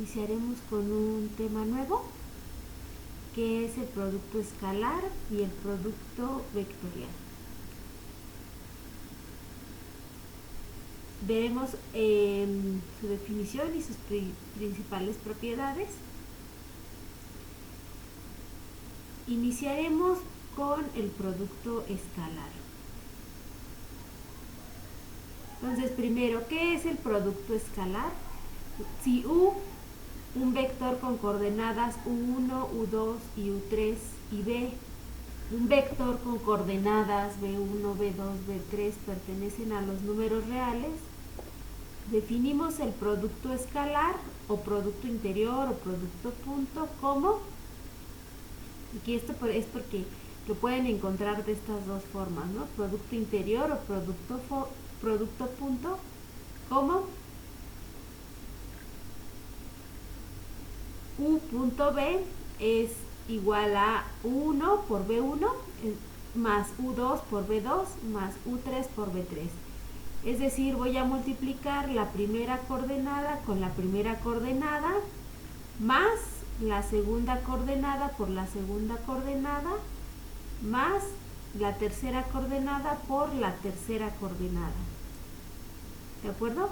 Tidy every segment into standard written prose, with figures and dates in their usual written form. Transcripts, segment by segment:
iniciaremos con un tema nuevo, que es el producto escalar y el producto vectorial. Veremos su definición y sus principales propiedades. Iniciaremos con el producto escalar. Entonces, primero, ¿qué es el producto escalar? Si U, un vector con coordenadas U1, U2 y U3, y B, un vector con coordenadas B1, B2, B3 pertenecen a los números reales, definimos el producto escalar o producto interior o producto punto como, aquí esto es porque lo pueden encontrar de estas dos formas, ¿no? Producto interior o producto punto como U punto B es igual a U1 por B1 más U2 por B2 más U3 por B3. Es decir, voy a multiplicar la primera coordenada con la primera coordenada más la segunda coordenada por la segunda coordenada más la tercera coordenada por la tercera coordenada. ¿De acuerdo?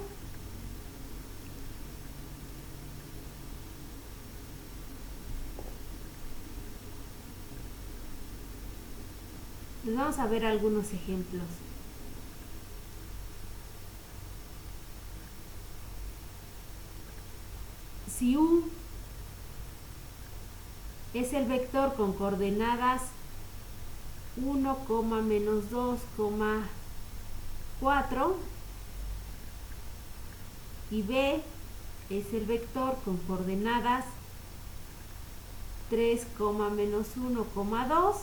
Vamos a ver algunos ejemplos. Si U es el vector con coordenadas 1, menos 2, 4 y B es el vector con coordenadas 3, menos 1, 2,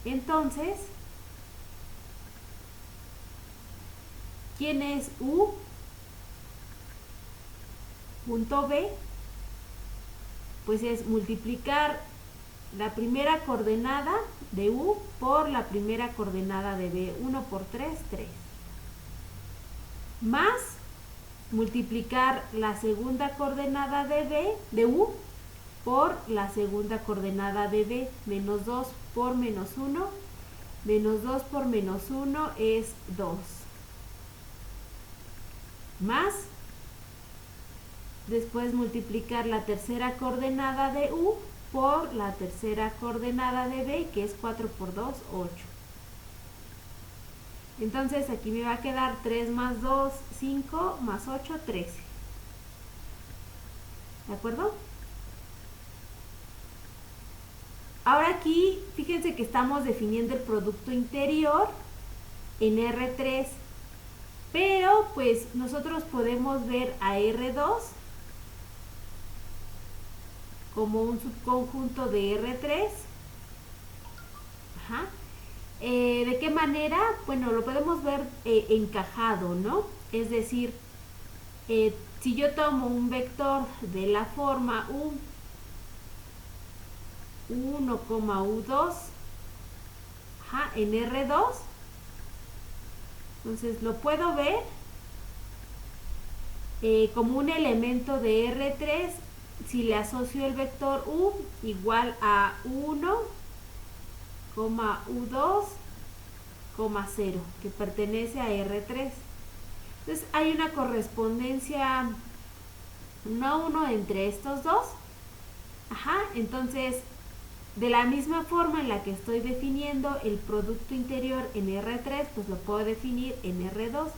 entonces, ¿quién es U punto B? Pues es multiplicar la primera coordenada de U por la primera coordenada de B. 1 por 3, 3. Más multiplicar la segunda coordenada de B, de U, por la segunda coordenada de B. Menos 2 por menos 1. Menos 2 por menos 1 es 2. Más después multiplicar la tercera coordenada de U por la tercera coordenada de B, que es 4 por 2, 8. Entonces aquí me va a quedar 3 más 2, 5, más 8, 13. ¿De acuerdo? Ahora aquí, fíjense que estamos definiendo el producto interior en R3, pero pues nosotros podemos ver a R2 como un subconjunto de R3. Ajá. ¿De qué manera? Bueno, lo podemos ver encajado, ¿no? Es decir, si yo tomo un vector de la forma U1, U2 en R2, entonces lo puedo ver como un elemento de R3 si le asocio el vector U igual a 1, U2, 0, que pertenece a R3. Entonces hay una correspondencia 1 a 1 entre estos dos. Entonces, de la misma forma en la que estoy definiendo el producto interior en R3, pues lo puedo definir en R2.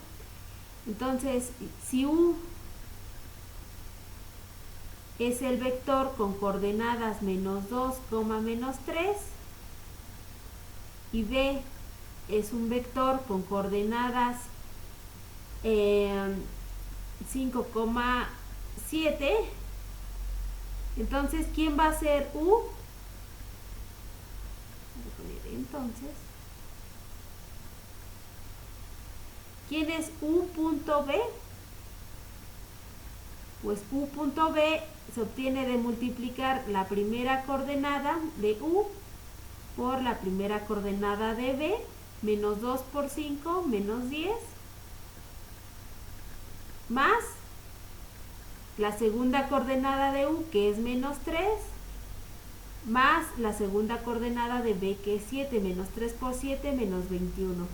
Entonces, si U es el vector con coordenadas menos 2, menos 3 y B es un vector con coordenadas 5, 7, entonces ¿quién va a ser U? Voy a poner entonces, ¿quién es U punto B? Pues U punto B se obtiene de multiplicar la primera coordenada de U por la primera coordenada de B, menos 2 por 5, menos 10, más la segunda coordenada de U, que es menos 3, más la segunda coordenada de B, que es 7, menos 3 por 7, menos 21.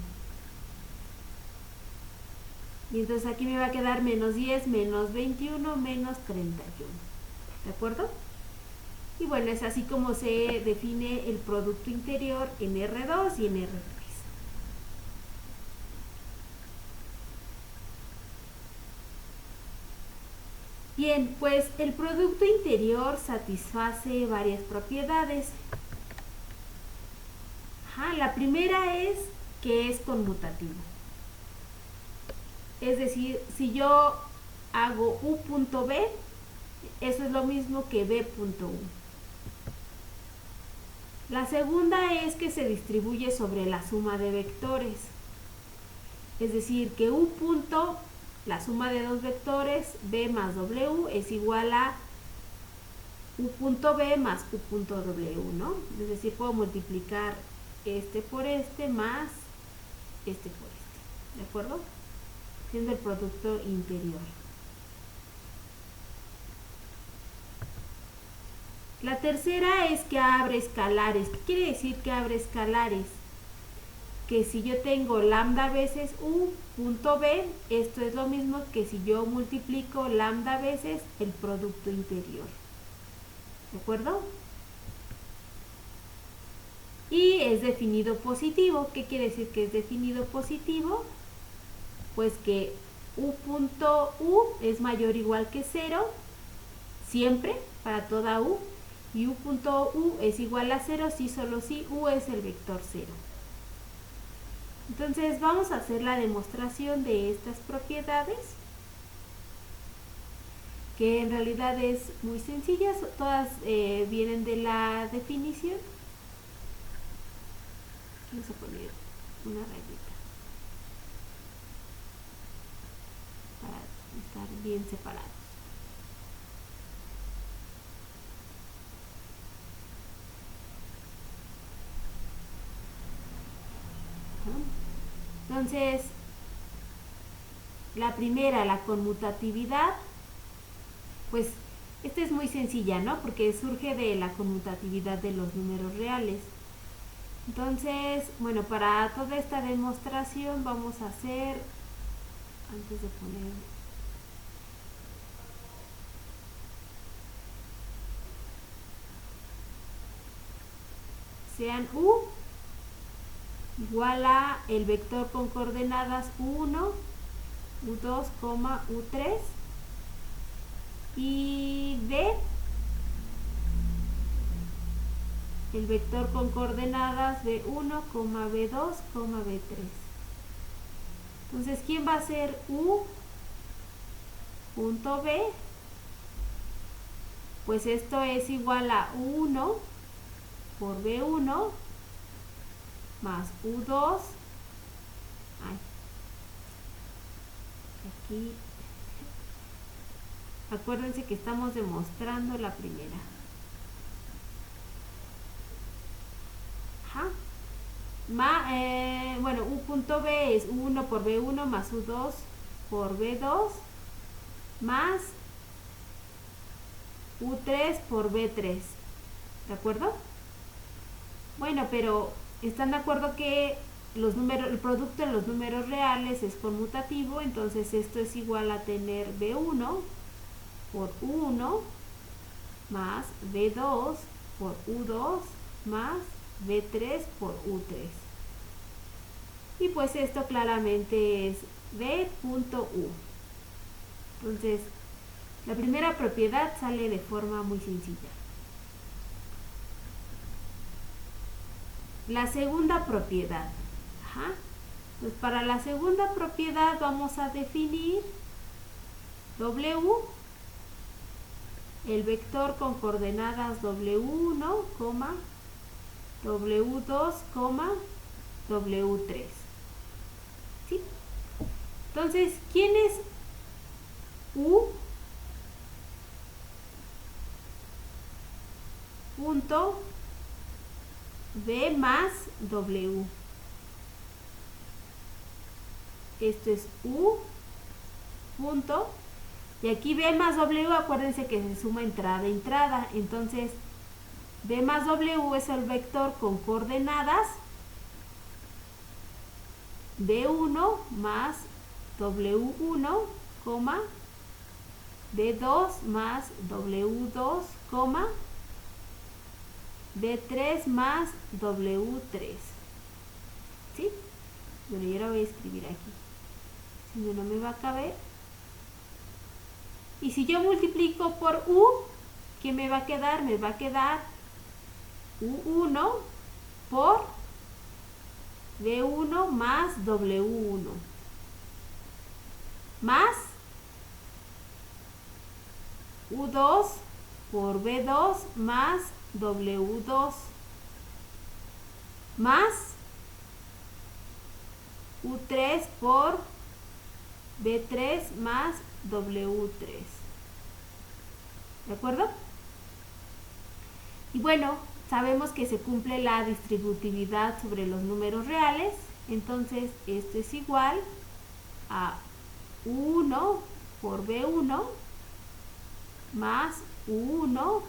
Y entonces aquí me va a quedar menos 10, menos 21, menos 31. ¿De acuerdo? Y bueno, es así como se define el producto interior en R2 y en R3. Bien, pues el producto interior satisface varias propiedades. La primera es que es conmutativo. Es decir, si yo hago U.B, eso es lo mismo que B.U. La segunda es que se distribuye sobre la suma de vectores. Es decir, que U. La suma de dos vectores, B más W, es igual a U.B más U.W, ¿no? Es decir, puedo multiplicar este por este más este por este, ¿de acuerdo? Siendo el producto interior. La tercera es que abre escalares. ¿Qué quiere decir que abre escalares? Que si yo tengo lambda veces U.B, esto es lo mismo que si yo multiplico lambda veces el producto interior. ¿De acuerdo? Y es definido positivo. ¿Qué quiere decir que es definido positivo? Pues que U.U es mayor o igual que 0, siempre, para toda U, y U.U es igual a 0 si solo si U es el vector 0. Entonces vamos a hacer la demostración de estas propiedades, que en realidad es muy sencilla, todas vienen de la definición. Vamos a poner una rayita para estar bien separados. Entonces, la primera, la conmutatividad, pues esta es muy sencilla, ¿no? Porque surge de la conmutatividad de los números reales. Entonces, bueno, para toda esta demostración vamos a hacer, antes de poner, sean U igual a el vector con coordenadas U1, U2, U3 y B el vector con coordenadas B1, B2, B3. Entonces, ¿quién va a ser U.B? Pues esto es igual a U1 por B1 más U2. Aquí, acuérdense que estamos demostrando la primera. Bueno, U.B es U1 por B1 más U2 por B2 más U3 por B3. ¿De acuerdo? Bueno, pero ¿están de acuerdo que el producto de los números reales es conmutativo? Entonces esto es igual a tener B1 por U1 más B2 por U2 más B3 por U3. Y pues esto claramente es B.U. Entonces, la primera propiedad sale de forma muy sencilla. La segunda propiedad. Pues para la segunda propiedad vamos a definir W, el vector con coordenadas W1, W2, W3. ¿Sí? Entonces, ¿quién es U? Punto B más W. Esto es U punto Y aquí B más W, acuérdense que se suma entrada a entrada. Entonces, B más W es el vector con coordenadas B1 más W1, B2 más W2, B3 más W3. ¿Sí? Bueno, yo la voy a escribir aquí. Si no, no me va a caber. Y si yo multiplico por U, ¿qué me va a quedar? Me va a quedar U1 por B1 más W1 más U2 por B2 más W2 más U3 por B3 más W3. ¿De acuerdo? Y bueno, sabemos que se cumple la distributividad sobre los números reales, entonces esto es igual a 1 por B1 más U1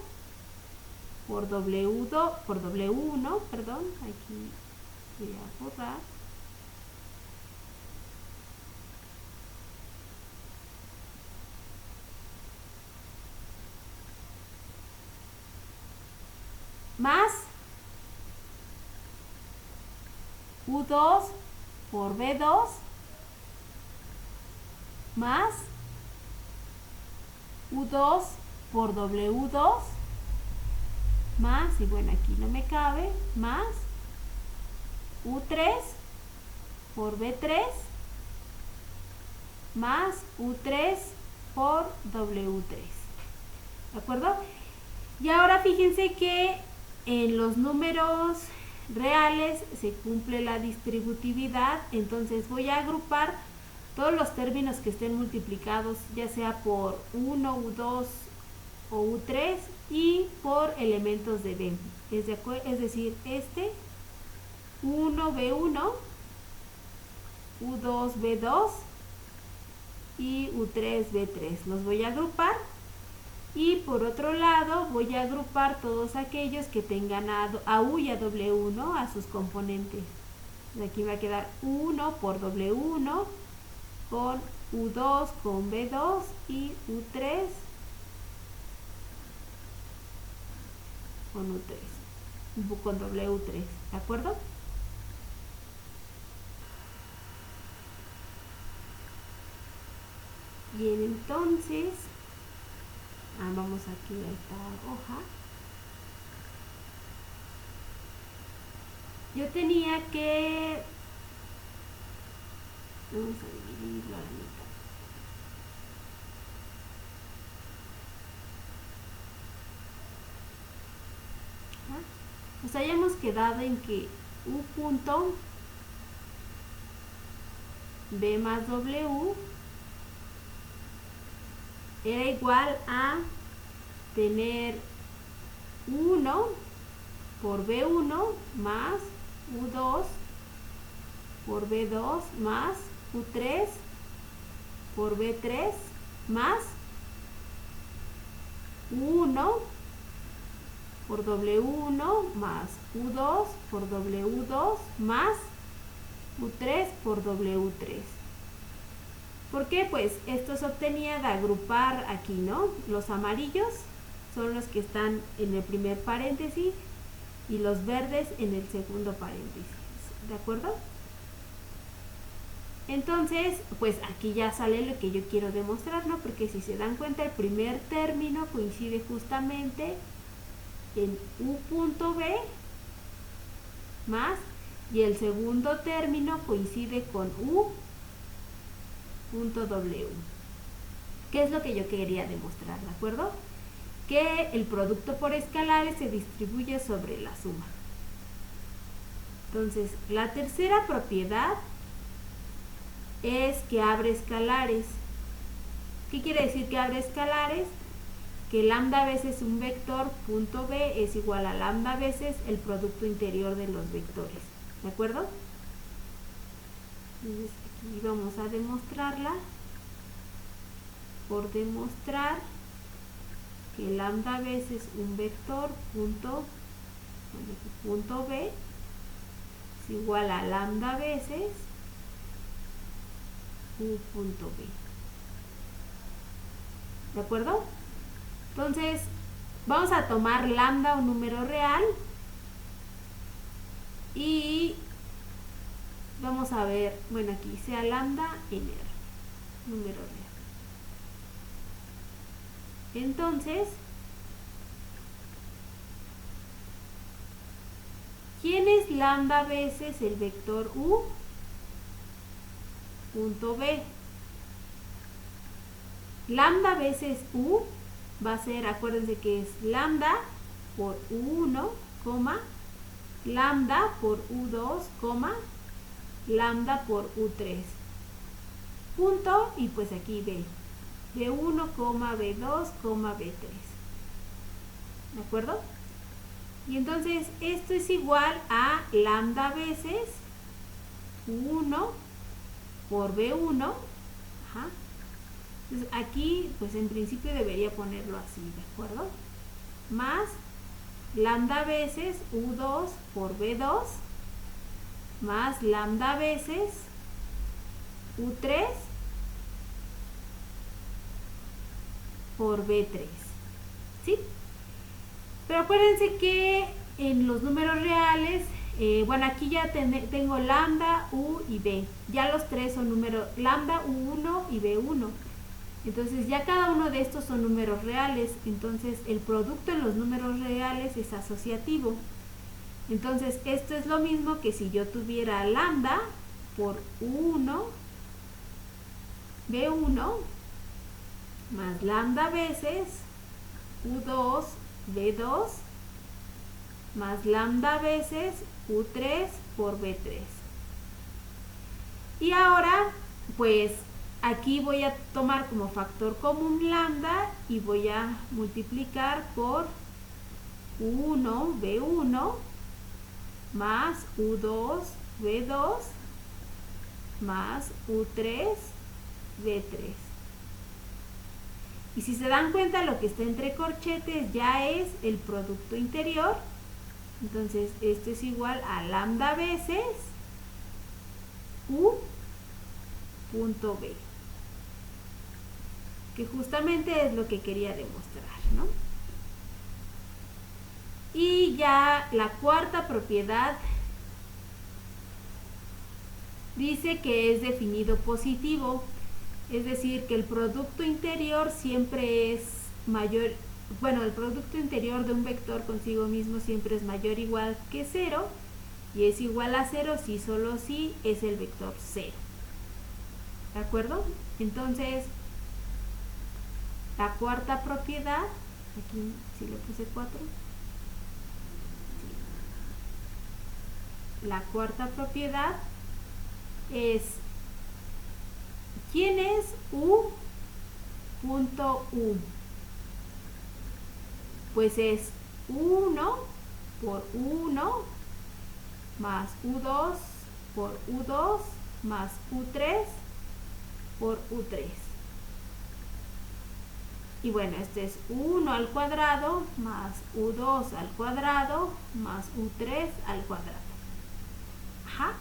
por W1, perdón, aquí voy a borrar, más U2 por B2 más U2 por W2 más, y bueno, aquí no me cabe, más U3 por B3 más U3 por W3. ¿De acuerdo? Y ahora fíjense que en los números reales se cumple la distributividad, entonces voy a agrupar todos los términos que estén multiplicados, ya sea por 1, U2 o U3 y por elementos de B. Es decir, este 1B1, U2B2 y U3B3. Los voy a agrupar. Y por otro lado voy a agrupar todos aquellos que tengan a U y a W1 a sus componentes. De aquí va a quedar 1 por W1 con U2 con B2 y U3 con U3, con W3, ¿de acuerdo? Bien, entonces vamos aquí a esta hoja. Yo tenía que, vamos a dividirlo a la mitad. Nos hayamos quedado en que U punto B más W era igual a tener 1 por B1 más U2 por B2 más U3 por B3 más 1 por W1 más U2 por W2 más U3 por W3. ¿Por qué? Pues esto se obtenía de agrupar aquí, ¿no? Los amarillos son los que están en el primer paréntesis y los verdes en el segundo paréntesis, ¿de acuerdo? Entonces, pues aquí ya sale lo que yo quiero demostrar, ¿no? Porque si se dan cuenta, el primer término coincide justamente en U punto B más, y el segundo término coincide con U punto W. ¿Qué es lo que yo quería demostrar? ¿De acuerdo? Que el producto por escalares se distribuye sobre la suma. Entonces, la tercera propiedad es que abre escalares. ¿Qué quiere decir que abre escalares? Que lambda veces un vector punto B es igual a lambda veces el producto interior de los vectores. ¿De acuerdo? Entonces, aquí vamos a demostrarla por demostrar que lambda veces un vector punto B es igual a lambda veces u punto B. ¿De acuerdo? Entonces, vamos a tomar lambda, un número real, y vamos a ver, bueno, aquí sea lambda en R, número real. Entonces, ¿quién es lambda veces el vector u punto B? Lambda veces u va a ser, acuérdense que es lambda por u1, lambda por u2, lambda por u3. Punto, y pues aquí B. B1, B2, B3. ¿De acuerdo? Y entonces esto es igual a lambda veces u1 por B1. Ajá. Entonces aquí, pues en principio debería ponerlo así, ¿de acuerdo? Más lambda veces u2 por B2 más lambda veces u3 por B3, ¿sí? Pero acuérdense que en los números reales, bueno, aquí ya tengo lambda, u y b. Ya los tres son números, lambda, u1 y b1. Entonces ya cada uno de estos son números reales. Entonces el producto en los números reales es asociativo. Entonces esto es lo mismo que si yo tuviera lambda por u1, b1, más lambda veces u2, b2, más lambda veces u3 por b3. Y ahora, pues aquí voy a tomar como factor común lambda y voy a multiplicar por u1, b1, más u2, b2, más u3, b3. Y si se dan cuenta, lo que está entre corchetes ya es el producto interior. Entonces esto es igual a lambda veces u punto b, que justamente es lo que quería demostrar, ¿no? Y ya la cuarta propiedad dice que es definido positivo, es decir, que el producto interior siempre es mayor, bueno, el producto interior de un vector consigo mismo siempre es mayor o igual que 0, y es igual a 0 si solo si es el vector 0. ¿De acuerdo? Entonces, la cuarta propiedad, aquí sí le puse 4, la cuarta propiedad es, ¿quién es u punto u? Pues es u1 por u1 más u2 por u2 más u3 por u3. Y bueno, este es u1 al cuadrado más u2 al cuadrado más u3 al cuadrado. Ajá.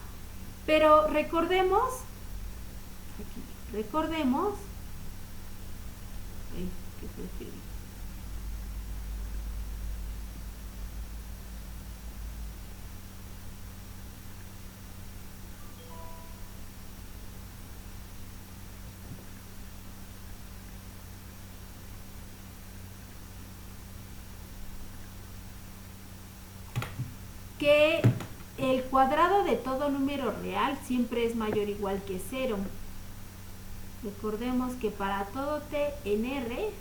Pero recordemos, ¿qué se escribe? Que el cuadrado de todo número real siempre es mayor o igual que 0. Recordemos que para todo t en R,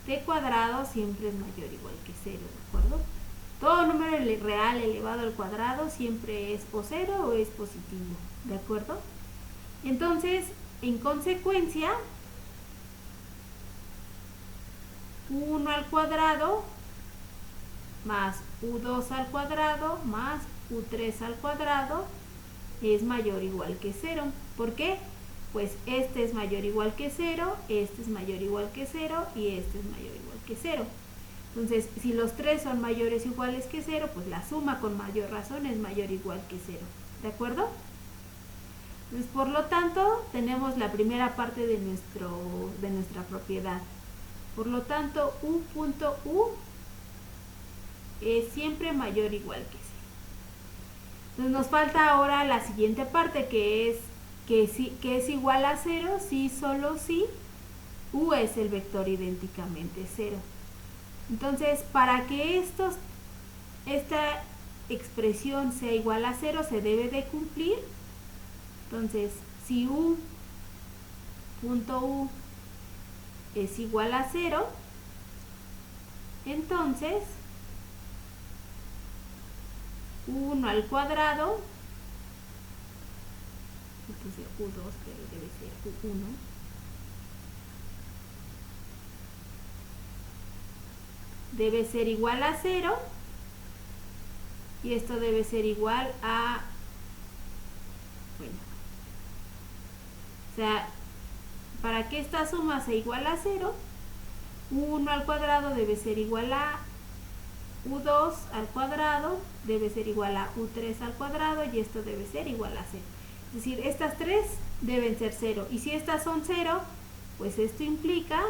t cuadrado siempre es mayor o igual que 0, ¿de acuerdo? Todo número real elevado al cuadrado siempre es o 0 o es positivo, ¿de acuerdo? Entonces, en consecuencia, u1 al cuadrado más u2 al cuadrado más u3 al cuadrado es mayor o igual que 0. ¿Por qué? pues este es mayor o igual que 0, este es mayor o igual que 0 y este es mayor o igual que 0. Entonces, si los tres son mayores o iguales que 0, pues la suma con mayor razón es mayor o igual que 0. ¿De acuerdo? Entonces, por lo tanto, tenemos la primera parte de nuestra propiedad. Por lo tanto, u.u es siempre mayor o igual que 0. Entonces, nos falta ahora la siguiente parte, que es igual a 0 si solo si u es el vector idénticamente 0. Entonces, para que esta expresión sea igual a 0, se debe de cumplir. Entonces, si u.u es igual a 0, entonces 1 al cuadrado, entonces u2, pero debe ser u1, debe ser igual a 0, y esto debe ser igual a, bueno, o sea, para que esta suma sea igual a 0, u1 al cuadrado debe ser igual a u2 al cuadrado, debe ser igual a u3 al cuadrado, y esto debe ser igual a 0. Es decir, estas tres deben ser 0, y si estas son 0, pues esto implica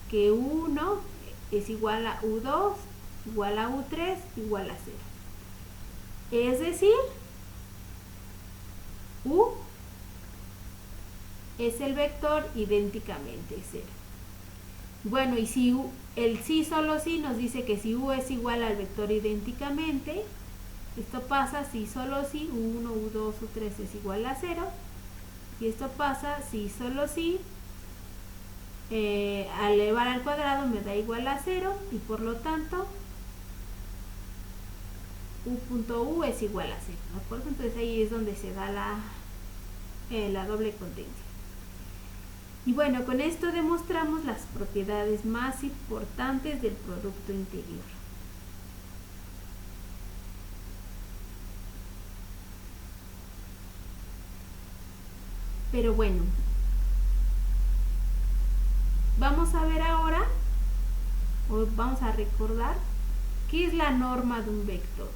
que u1 es igual a u2, igual a u3, igual a 0. Es decir, u es el vector idénticamente 0. Bueno, y si el sí solo sí nos dice que si u es igual al vector idénticamente, esto pasa si solo si u1, u2, u3 es igual a 0, y esto pasa si solo si al elevar al cuadrado me da igual a 0, y por lo tanto u.u es igual a 0, ¿de acuerdo? Entonces ahí es donde se da la doble potencia. Y bueno, con esto demostramos las propiedades más importantes del producto interior. Pero bueno, vamos a ver ahora, o vamos a recordar, qué es la norma de un vector,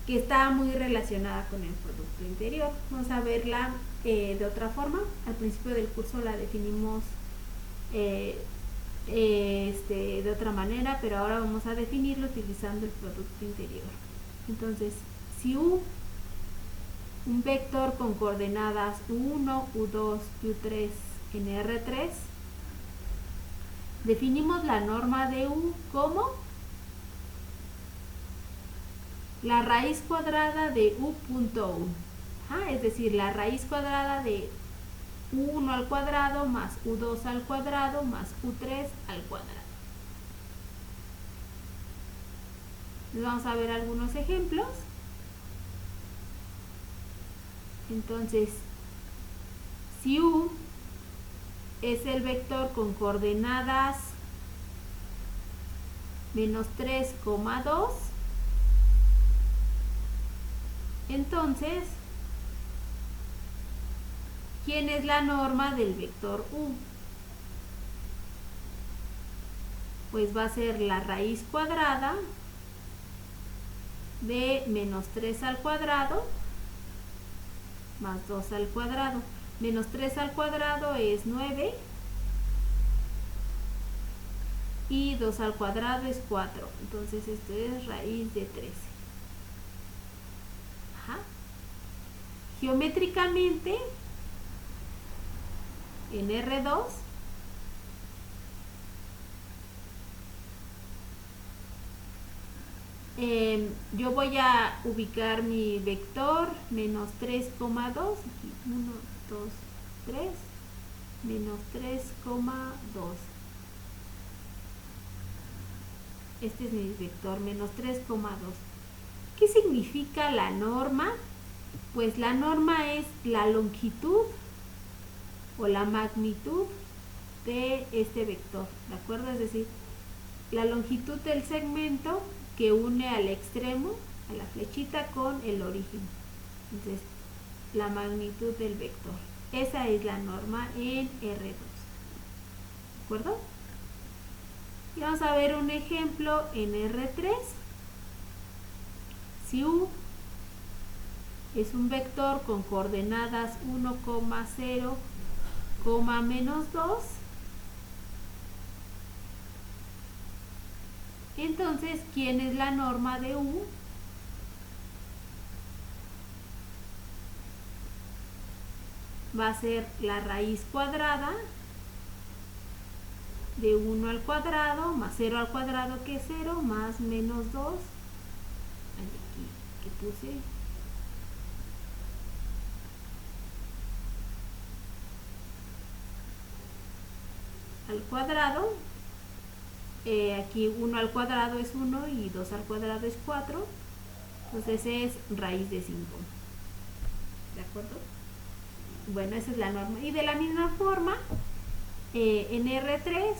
que está muy relacionada con el producto interior. Vamos a verla de otra forma. Al principio del curso la definimos de otra manera, pero ahora vamos a definirlo utilizando el producto interior. Entonces, si un vector con coordenadas u1, u2 y u3 en R3, definimos la norma de u como la raíz cuadrada de u.u, es decir, la raíz cuadrada de u1 al cuadrado más u2 al cuadrado más u3 al cuadrado. Vamos a ver algunos ejemplos. Entonces, si u es el vector con coordenadas menos 3,2, entonces, ¿quién es la norma del vector u? Pues va a ser la raíz cuadrada de menos 3 al cuadrado más 2 al cuadrado. Menos 3 al cuadrado es 9 y 2 al cuadrado es 4. Entonces esto es raíz de 13. Geométricamente, en R2, yo voy a ubicar mi vector menos 3,2, aquí 1, 2, 3, menos 3,2. Este es mi vector, menos 3,2. ¿Qué significa la norma? Pues la norma es la longitud o la magnitud de este vector, ¿de acuerdo? Es decir, la longitud del segmento que une al extremo, a la flechita, con el origen. Entonces, la magnitud del vector. Esa es la norma en R2. ¿De acuerdo? Y vamos a ver un ejemplo en R3. Si U es un vector con coordenadas 1, 0, -2, entonces, ¿quién es la norma de U? Va a ser la raíz cuadrada de 1 al cuadrado más 0 al cuadrado, que es 0, más -2. Aquí que puse al cuadrado. Aquí 1 al cuadrado es 1 y 2 al cuadrado es 4. Entonces es raíz de 5. ¿De acuerdo? Bueno, esa es la norma. Y de la misma forma, en R3,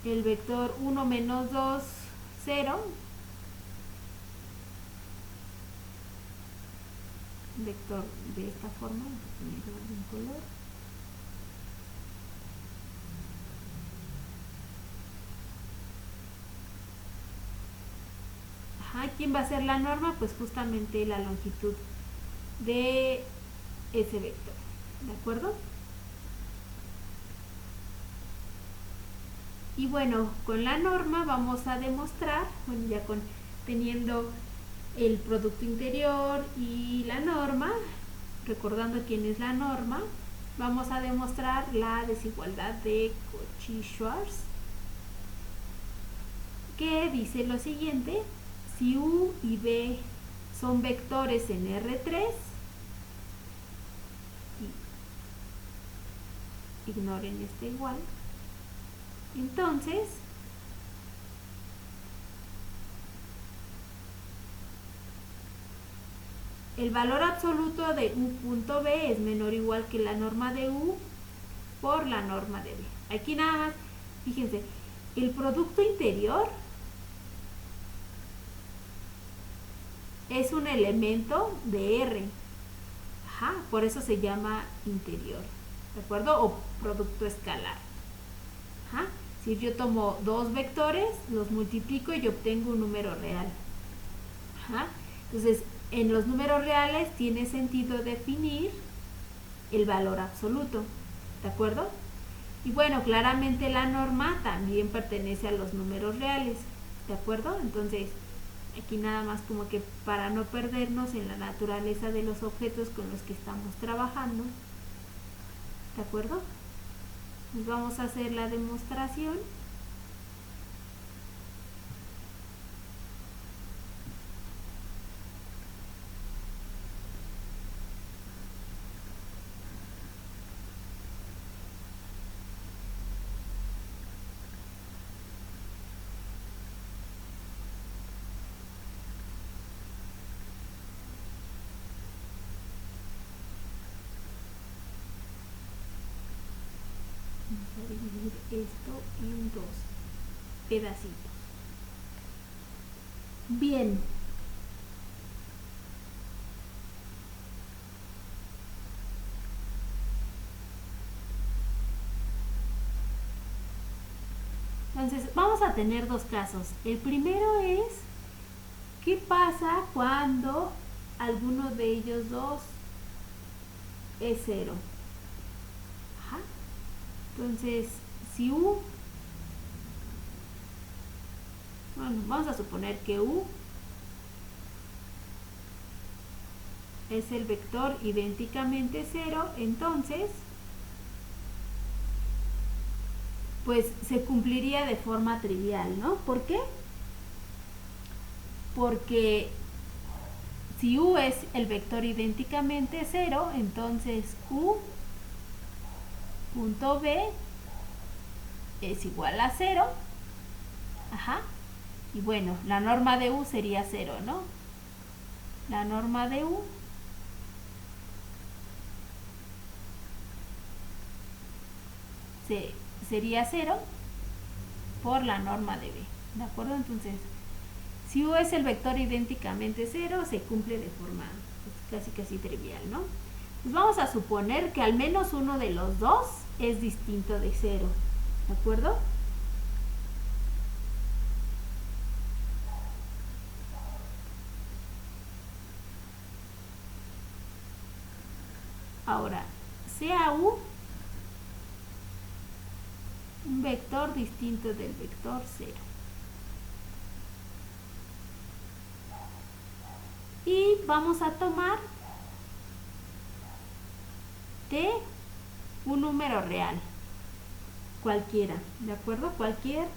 el vector 1 menos 2, 0. Vector de esta forma, voy a ponerlo de un color. ¿Quién va a ser la norma? Pues justamente la longitud de ese vector. ¿De acuerdo? Y bueno, con la norma vamos a demostrar, bueno, ya teniendo el producto interior y la norma, recordando quién es la norma, vamos a demostrar la desigualdad de Cauchy-Schwarz, que dice lo siguiente: si U y B son vectores en R3, ignoren este igual, entonces el valor absoluto de U.B es menor o igual que la norma de U por la norma de B. Aquí nada más, fíjense, el producto interior es un elemento de R. Por eso se llama interior. ¿De acuerdo? O producto escalar. Si yo tomo dos vectores, los multiplico y obtengo un número real. Entonces, en los números reales tiene sentido definir el valor absoluto. ¿De acuerdo? Y bueno, claramente la norma también pertenece a los números reales. ¿De acuerdo? Entonces, aquí nada más como que para no perdernos en la naturaleza de los objetos con los que estamos trabajando. ¿De acuerdo? Pues vamos a hacer la demostración. Vamos a dividir esto en dos pedacitos. Bien. Entonces, vamos a tener dos casos. El primero es, ¿qué pasa cuando alguno de ellos dos es 0? Entonces, si U, bueno, vamos a suponer que U es el vector idénticamente 0, entonces, pues se cumpliría de forma trivial, ¿no? ¿Por qué? Porque si U es el vector idénticamente 0, entonces U.B es igual a 0. Y bueno, la norma de U sería 0, ¿no? La norma de U sería 0 por la norma de B. ¿De acuerdo? Entonces, si U es el vector idénticamente 0, se cumple de forma pues, casi trivial, ¿no? Pues vamos a suponer que al menos uno de los dos es distinto de 0, ¿de acuerdo? Ahora, sea U un vector distinto del vector 0. Y vamos a tomar T un número real, cualquiera, ¿de acuerdo? Cualquier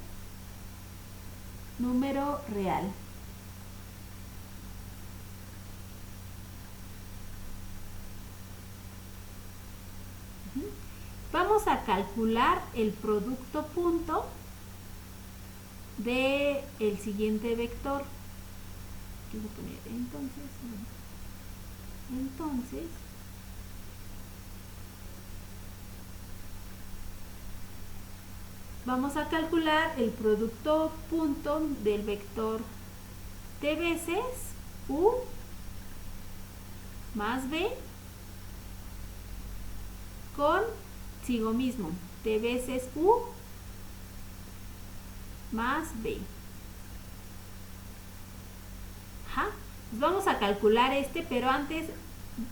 número real. Vamos a calcular el producto punto de el siguiente vector. Quiero poner entonces vamos a calcular el producto punto del vector t veces u más b consigo mismo, t veces u más b. Pues vamos a calcular pero antes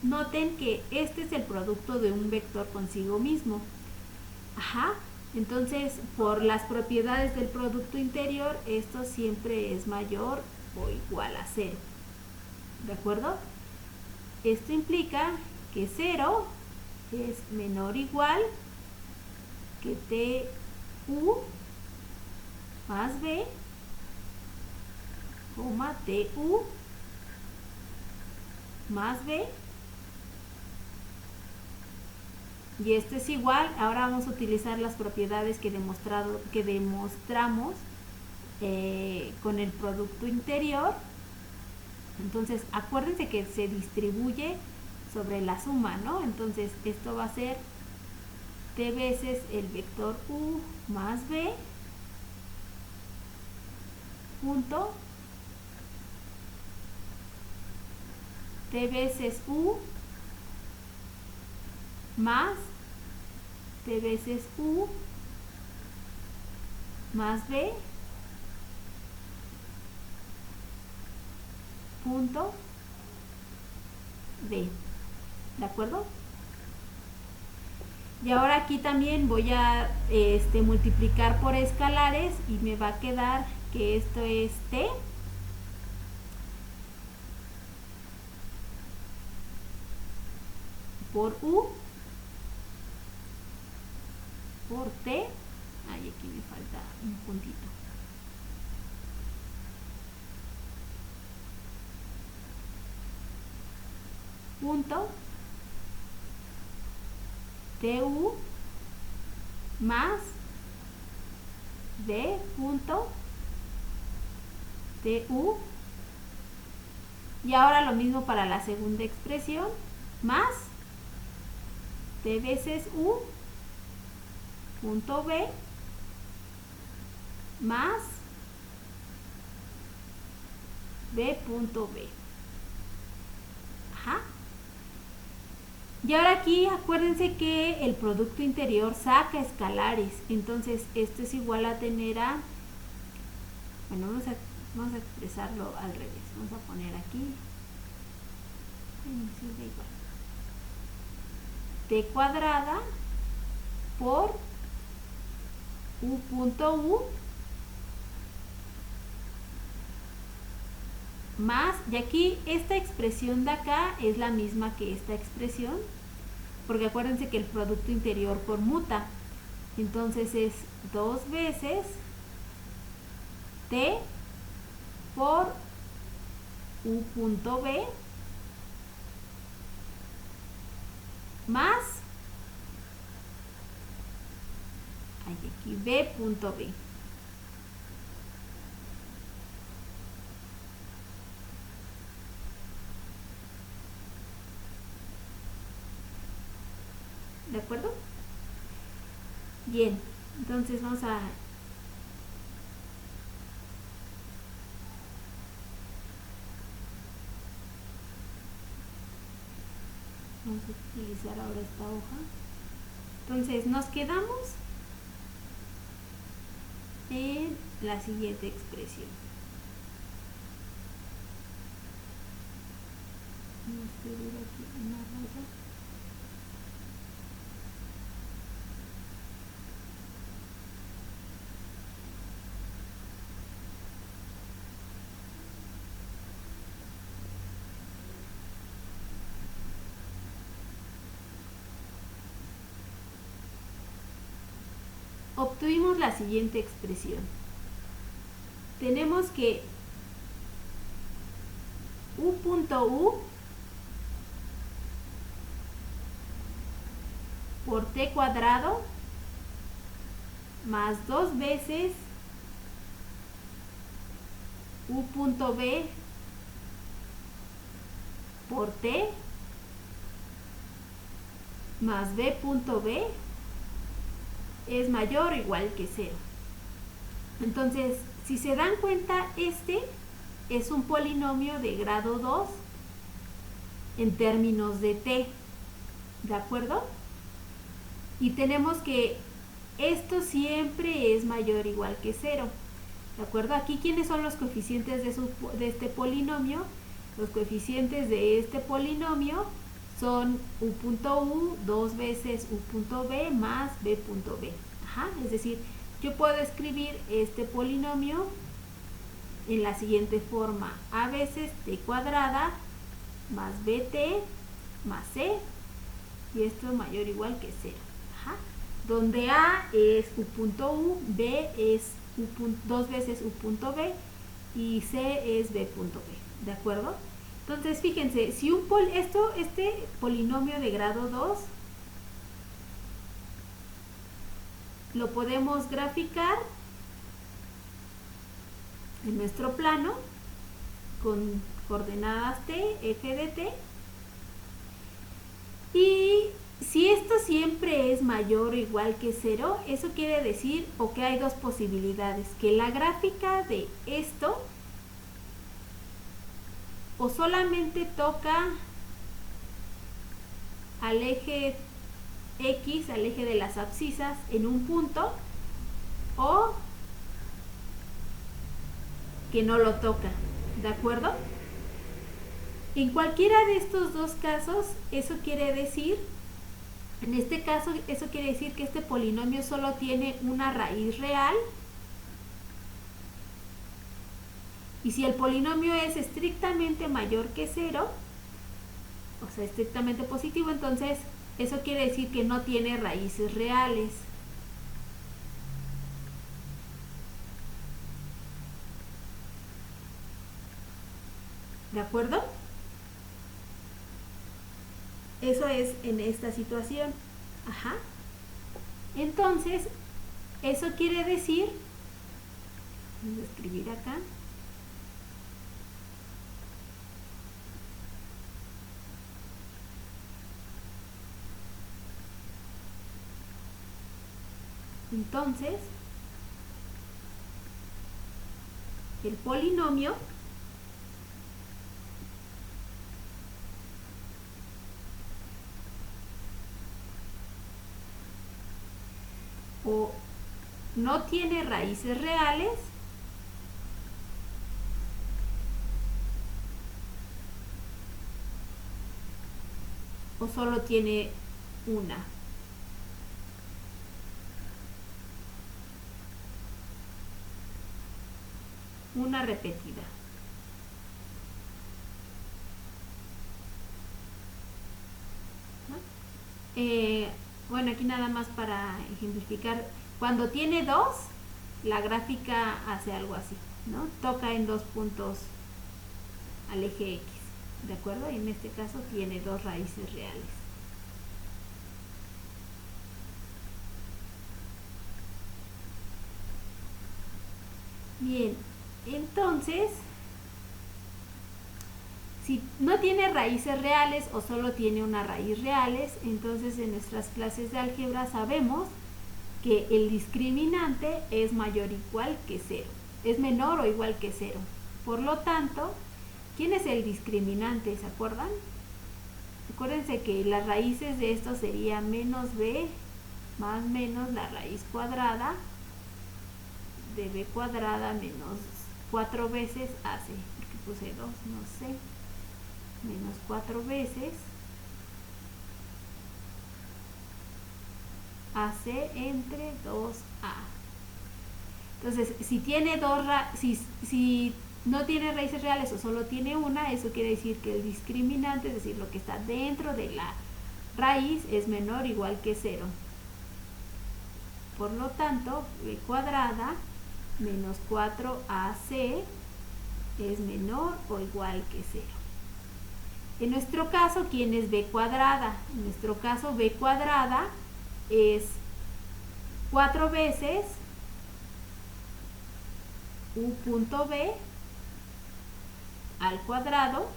noten que este es el producto de un vector consigo mismo. Entonces, por las propiedades del producto interior, esto siempre es mayor o igual a 0. ¿De acuerdo? Esto implica que 0 es menor o igual que tu más b, tu más b. Y esto es igual, ahora vamos a utilizar las propiedades que demostramos con el producto interior. Entonces, acuérdense que se distribuye sobre la suma, ¿no? Entonces, esto va a ser t veces el vector u más b punto t veces u más t veces u más b punto b. ¿De acuerdo? Y ahora aquí también voy a multiplicar por escalares y me va a quedar que esto es t por u por t. Ay, aquí me falta un puntito. Punto tu más b punto tu. Y ahora lo mismo para la segunda expresión, más t veces u punto b más b punto b. Y ahora aquí acuérdense que el producto interior saca escalares, entonces esto es igual a tener a, bueno, vamos a expresarlo al revés, vamos a poner aquí t cuadrada por u punto u más, y aquí esta expresión de acá es la misma que esta expresión, porque acuérdense que el producto interior conmuta, entonces es 2 veces t por u punto b más aquí b punto b. ¿De acuerdo? Bien, entonces vamos a Vamos a utilizar ahora esta hoja. Entonces nos quedamos en la siguiente expresión. Vamos a escribir aquí una raya. Obtuvimos la siguiente expresión. Tenemos que u punto u por t cuadrado más 2 veces u punto b por t más b punto b es mayor o igual que 0. Entonces, si se dan cuenta, este es un polinomio de grado 2 en términos de t, ¿de acuerdo? Y tenemos que esto siempre es mayor o igual que 0, ¿de acuerdo? Aquí, ¿quiénes son los coeficientes de este polinomio? Los coeficientes de este polinomio son u punto u 2 veces u punto b más b punto b. Ajá, es decir, yo puedo escribir este polinomio en la siguiente forma: a veces t cuadrada más bt más c, y esto es mayor o igual que 0. Ajá, donde a es u punto u, b es 2 veces u punto b y c es b punto b, ¿de acuerdo? Entonces, fíjense, si este polinomio de grado 2 lo podemos graficar en nuestro plano con coordenadas t, f de t. Y si esto siempre es mayor o igual que 0, eso quiere decir, o que hay dos posibilidades: que la gráfica de esto o solamente toca al eje X, al eje de las abscisas, en un punto, o que no lo toca, ¿de acuerdo? En cualquiera de estos dos casos, eso quiere decir, en este caso, eso quiere decir que este polinomio solo tiene una raíz real. Y si el polinomio es estrictamente mayor que 0, o sea, estrictamente positivo, entonces eso quiere decir que no tiene raíces reales. ¿De acuerdo? Eso es en esta situación. Ajá. Entonces, eso quiere decir, vamos a escribir acá, entonces, el polinomio o no tiene raíces reales o solo tiene una repetida. Bueno, aquí nada más para ejemplificar, cuando tiene 2, la gráfica hace algo así, ¿no? Toca en 2 puntos al eje X, ¿de acuerdo? Y en este caso tiene 2 raíces reales. Bien, entonces, si no tiene raíces reales o solo tiene una raíz reales, entonces en nuestras clases de álgebra sabemos que el discriminante es mayor o igual que 0, es menor o igual que 0. Por lo tanto, ¿quién es el discriminante? ¿Se acuerdan? acuérdense que las raíces de esto sería menos b más menos la raíz cuadrada de b cuadrada menos 4 veces AC, porque puse 2, no sé, menos 4 veces AC entre 2A. Entonces, si tiene si no tiene raíces reales o solo tiene una, eso quiere decir que el discriminante, es decir, lo que está dentro de la raíz, es menor o igual que 0. Por lo tanto, b cuadrada menos 4AC es menor o igual que 0. En nuestro caso, ¿quién es b cuadrada? En nuestro caso, b cuadrada es 4 veces u punto b al cuadrado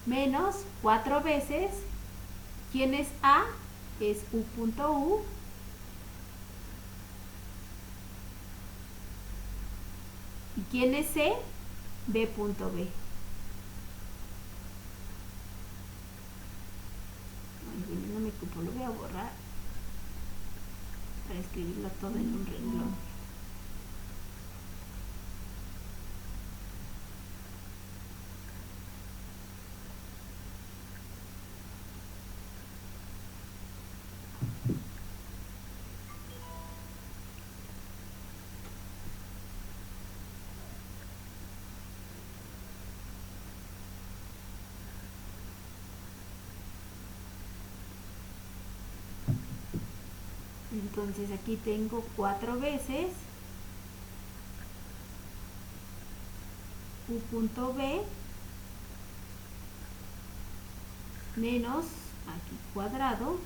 menos 4 veces, ¿quién es A? Es u punto u y ¿quién es C? B punto B. Ay, no me cupo, lo voy a borrar para escribirlo todo en un renglón. Entonces aquí tengo 4 veces u punto b menos, aquí cuadrado,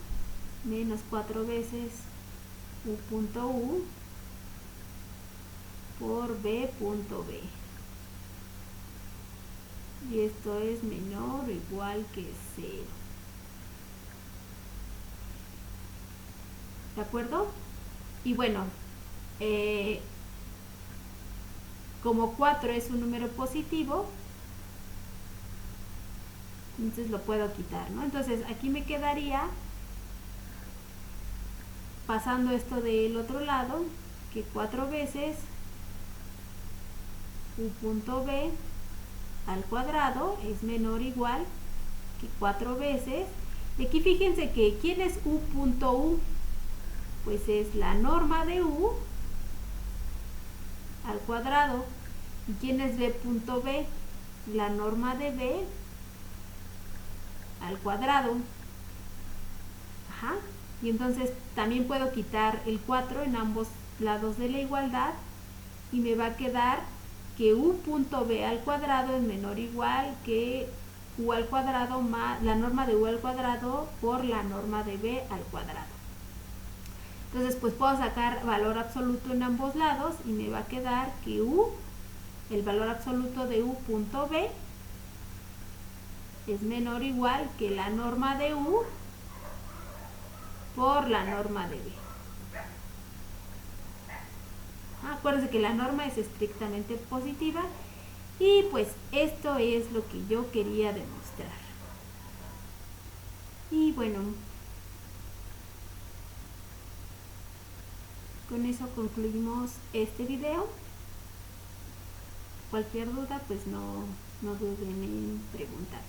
menos 4 veces u punto u por b punto b. Y esto es menor o igual que 0. ¿De acuerdo? Y bueno, como 4 es un número positivo, entonces lo puedo quitar, ¿no? Entonces aquí me quedaría, pasando esto del otro lado, que 4 veces u punto b al cuadrado es menor o igual que 4 veces. Y aquí fíjense que ¿quién es u punto u? Pues es la norma de u al cuadrado. ¿Y quién es b punto b? La norma de b al cuadrado. Ajá. Y entonces también puedo quitar el 4 en ambos lados de la igualdad y me va a quedar que u punto b al cuadrado es menor o igual que u al cuadrado más la norma de u al cuadrado por la norma de b al cuadrado. Entonces pues puedo sacar valor absoluto en ambos lados y me va a quedar que el valor absoluto de u punto b es menor o igual que la norma de u por la norma de b. Acuérdense que la norma es estrictamente positiva y pues esto es lo que yo quería demostrar. Y bueno, con eso concluimos este video. Cualquier duda pues no duden en preguntar.